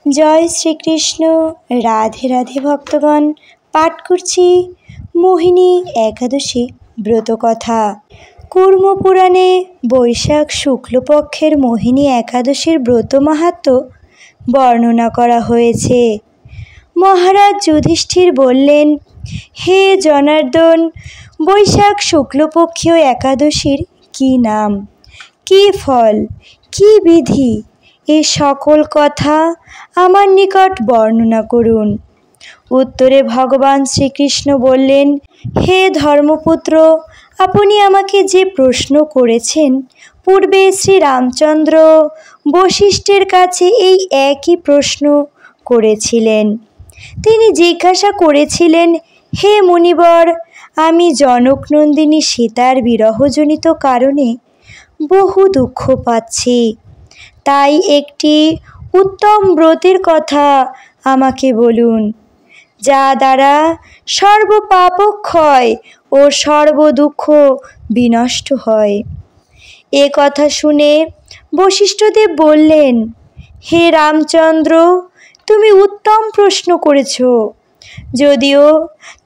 জয় শ্রীকৃষ্ণ। রাধে রাধে ভক্তগণ, পাঠ করছি মোহিনী একাদশী ব্রতকথা। কুর্ম পুরাণে বৈশাখ শুক্লপক্ষের মোহিনী একাদশীর ব্রত মাহাত্ম্য বর্ণনা করা হয়েছে। মহারাজ যুধিষ্ঠির বললেন, হে জনার্দন, বৈশাখ শুক্লপক্ষীয় একাদশীর কি নাম, কি ফল, কি বিধি, এ সকল কথা আমার নিকট বর্ণনা করুন। উত্তরে ভগবান শ্রীকৃষ্ণ বললেন, হে ধর্মপুত্র, আপনি আমাকে যে প্রশ্ন করেছেন, পূর্বে শ্রী রামচন্দ্র বশিষ্ঠের কাছে এই একই প্রশ্ন করেছিলেন। তিনি জিজ্ঞাসা করেছিলেন, হে মুনিবর, আমি জনকনন্দিনী সীতার বিরহজনিত কারণে বহু দুঃখ পাচ্ছি, তাই একটি উত্তম ব্রতের কথা আমাকে বলুন, যা দ্বারা সর্বপাপক্ষয় ও সর্বদুঃখ বিনষ্ট হয়। এ কথা শুনে বশিষ্ঠদেব বললেন, হে রামচন্দ্র, তুমি উত্তম প্রশ্ন করেছ। যদিও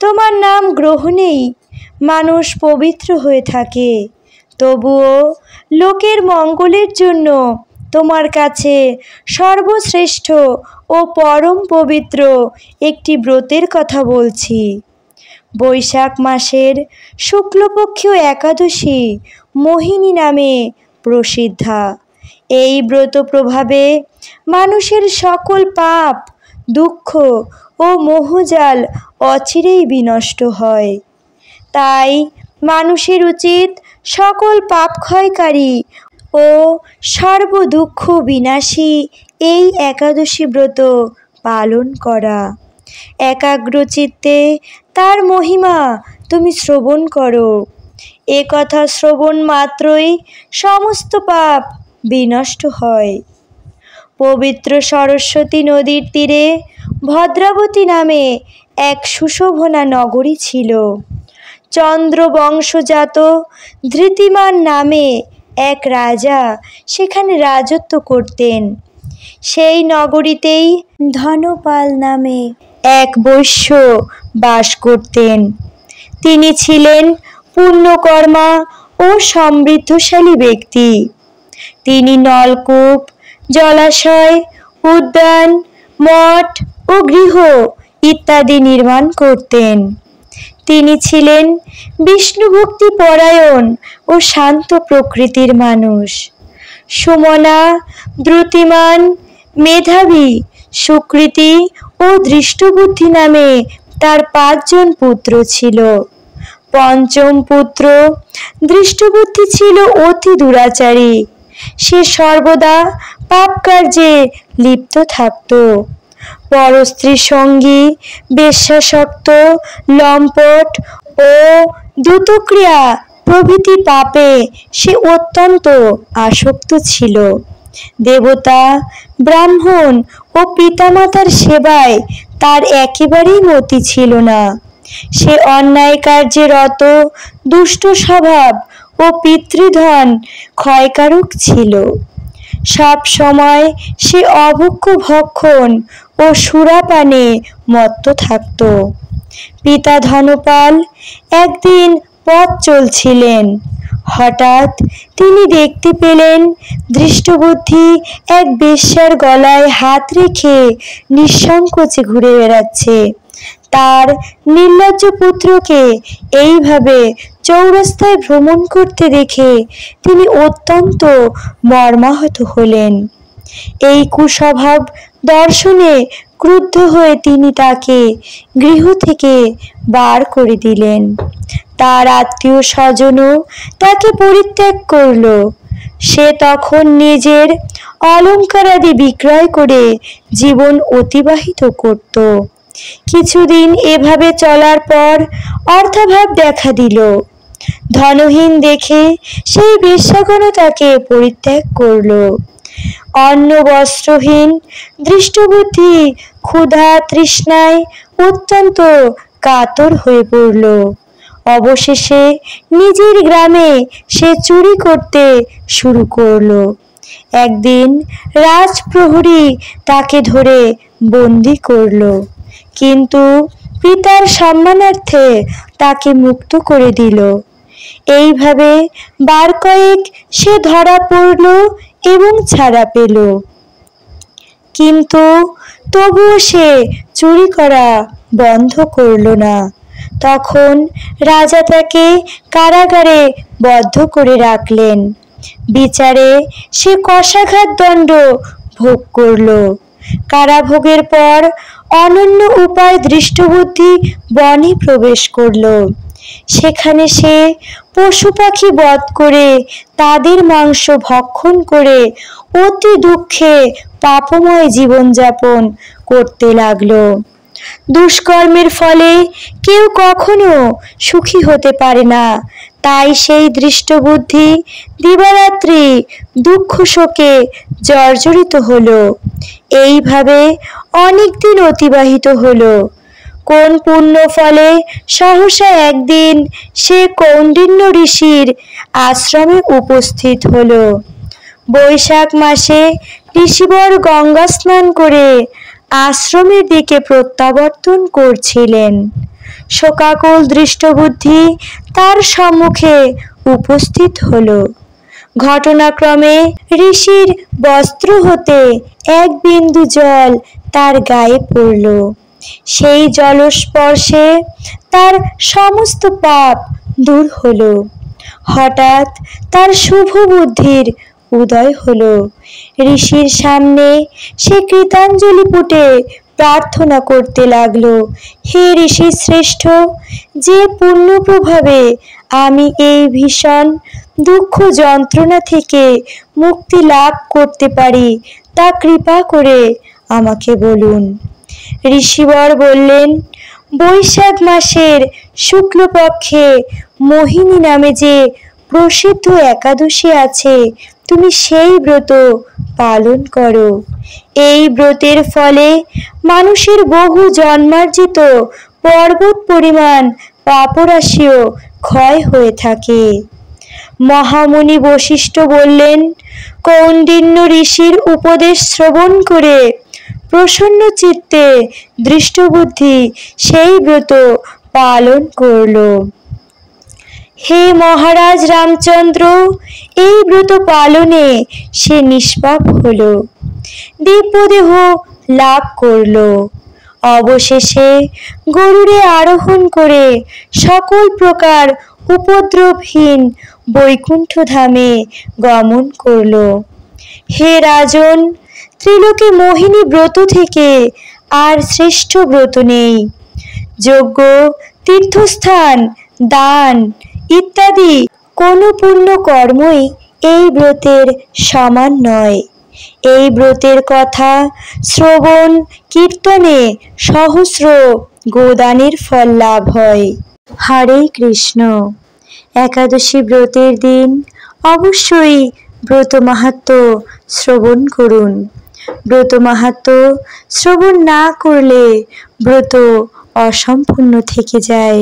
তোমার নাম গ্রহণেই মানুষ পবিত্র হয়ে থাকে, তবুও লোকের মঙ্গলের জন্য তোমার কাছে সর্বশ্রেষ্ঠ ও পরম পবিত্র একটি ব্রতের কথা বলছি। বৈশাখ মাসের শুক্লপক্ষীয় একাদশী মোহিনী নামে প্রসিদ্ধা। এই ব্রত প্রভাবে মানুষের সকল পাপ, দুঃখ ও মোহজাল অচিরেই বিনষ্ট হয়। তাই মানুষের উচিত সকল পাপ ক্ষয়কারী ও সর্বদুঃখ বিনাশী এই একাদশী ব্রত পালন করা। একাগ্রচিত্তে তার মহিমা তুমি শ্রবণ করো। এ কথা শ্রবণ মাত্রই সমস্ত পাপ বিনষ্ট হয়। পবিত্র সরস্বতী নদীর তীরে ভদ্রাবতী নামে এক সুশোভনা নগরী ছিল। চন্দ্রবংশজাত ধৃতিমান নামে এক রাজা সেখানে রাজত্ব করতেন। সেই নগরীতেই ধনপাল নামে এক বৈশ্য বাস করতেন। তিনি ছিলেন পুণ্যকর্মা ও সমৃদ্ধশালী ব্যক্তি। তিনি নলকূপ, জলাশয়, উদ্যান, মঠ ও গৃহ ইত্যাদি নির্মাণ করতেন। তিনি ছিলেন বিষ্ণুভক্তি পরায়ণ ও শান্ত প্রকৃতির মানুষ। সুমনা, দ্রুতিমান, মেধাবী, সুকৃতি ও দৃষ্টবুদ্ধি নামে তার 5 জন পুত্র ছিল। পঞ্চম পুত্র দৃষ্টবুদ্ধি ছিল অতি দুরাচারী। সে সর্বদা পাপ কার্যে লিপ্ত থাকত। পরস্ত্রীর সঙ্গী, বেশ্যাসক্ত, লম্পট ও দ্রুতক্রিয়া প্রভৃতি পাপে সে অত্যন্ত আসক্ত ছিল। দেবতা, ব্রাহ্মণ ও পিতামাতার সেবায় তার একেবারেই মতি ছিল না। সে অন্যায় কার্যে রত, দুষ্ট স্বভাব ও পিতৃধন ক্ষয়কারক ছিল। সব সময় সে অভক্ষ্য ভক্ষণ ও সুরাপানে মত্ত থাকত। পিতা ধনপাল একদিন পথ চলছিলেন। হঠাৎ তিনি দেখতে পেলেন দৃষ্টবুদ্ধি এক বেশ্যার গলায় হাত রেখে নিঃসংকোচে ঘুরে বেড়াচ্ছে। তার নির্লজ্জ পুত্রকে এইভাবে চৌরাস্তায় ভ্রমণ করতে দেখে তিনি অত্যন্ত মর্মাহত হলেন। এই কুস্বভাব দর্শনে ক্রুদ্ধ হয়ে তিনি তাকে গৃহ থেকে বার করে দিলেন। তার আত্মীয় স্বজনও তাকে পরিত্যাগ করল। সে তখন নিজের অলঙ্কারাদি বিক্রয় করে জীবন অতিবাহিত করত। কিছুদিন এভাবে চলার পর অর্থাভাব দেখা দিল। ধনহীন দেখে সেই বেশ্যাগণ তাকে পরিত্যাগ করল। অন্ন বস্ত্রহীন দৃষ্টবুদ্ধি ক্ষুধা তৃষ্ণায় অত্যন্ত কাতর হয়ে পড়ল। অবশেষে নিজের গ্রামে সে চুরি করতে শুরু করল। একদিন রাজপ্রহরী তাকে ধরে বন্দি করল, কিন্তু পিতার সম্মানার্থে তাকে মুক্ত করে দিল। এইভাবে বার কয়েক সে ধরা পড়ল এবং ছাড়া পেল, কিন্তু তবুও সে চুরি করা বন্ধ করল না। তখন রাজা তাকে কারাগারে বদ্ধ করে রাখলেন। বিচারে সে কশাঘাত দণ্ড ভোগ করল। কারাভোগের পর অনন্য উপায় দৃষ্টবুদ্ধি বনে প্রবেশ করল। সেখানে সে পশু পাখি বধ করে তাদের মাংস ভক্ষণ করে অতি দুঃখে পাপময় জীবনযাপন করতে লাগল। দুষ্কর্মের ফলে কেউ কখনো সুখী হতে পারে না, তাই সেই দৃষ্টবুদ্ধি দিবারাত্রি দুঃখ শোকে জর্জরিত হলো। এইভাবে অনেক দিন অতিবাহিত হলো। কোন পুণ্য ফলে সহসা একদিন সে কৌণ্ডিন্য ঋষির আশ্রমে উপস্থিত হলো। বৈশাখ মাসে ঋষিবর গঙ্গা স্নান করে আশ্রমের দিকে প্রত্যাবর্তন করছিলেন। শোকাকুল দৃষ্টবুদ্ধি তার সম্মুখে উপস্থিত হলো। ঘটনাক্রমে ঋষির বস্ত্র হতে এক বিন্দু জল তার গায়ে পড়ল। সেই জলস্পর্শে তার সমস্ত পাপ দূর হলো। হঠাৎ তার শুভ বুদ্ধির উদয় হলো। ঋষির সামনে সে কৃতাঞ্জলি পুটে প্রার্থনা করতে লাগলো, হে ঋষি শ্রেষ্ঠ, যে পুণ্য প্রভাবে আমি এই ভীষণ দুঃখ যন্ত্রণা থেকে মুক্তি লাভ করতে পারি তা কৃপা করে আমাকে বলুন। ঋষিবর বললেন, বৈশাখ মাসের শুক্লপক্ষে মোহিনী নামে যে প্রসিদ্ধ একাদশী আছে, তুমি সেই ব্রত পালন করো। এই ব্রতের ফলে মানুষের বহু জন্মার্জিত পর্বত পরিমাণ পাপরাশিও ক্ষয় হয়ে থাকে। মহামুনি বশিষ্ঠ বললেন, কৌণ্ডিন্য ঋষির উপদেশ শ্রবণ করে প্রসন্ন চিত্তে দৃষ্টবুদ্ধি সেই ব্রত পালন করল। হে মহারাজ রামচন্দ্র, এই ব্রত পালনে সে নিষ্পাপ হল, দিব্যদেহ লাভ করল। অবশেষে গরুড়ে আরোহণ করে সকল প্রকার উপদ্রবহীন বৈকুণ্ঠ ধামে গমন করল। হে রাজন, ত্রিলোকে মোহিনী ব্রত থেকে আর শ্রেষ্ঠ ব্রত নেই। যজ্ঞ, তীর্থস্থান, দান ইত্যাদি কোনো পুণ্য কর্মই এই ব্রতের সমান নয়। এই ব্রতের কথা শ্রবণ কীর্তনে সহস্র গোদানের ফল লাভ হয়। হরে কৃষ্ণ। একাদশী ব্রতের দিন অবশ্যই ব্রত মাহাত্ম্য শ্রবণ করুন। ব্রত মাহাত্ম্য শ্রবণ না করলে ব্রত অসম্পূর্ণ থেকে যায়।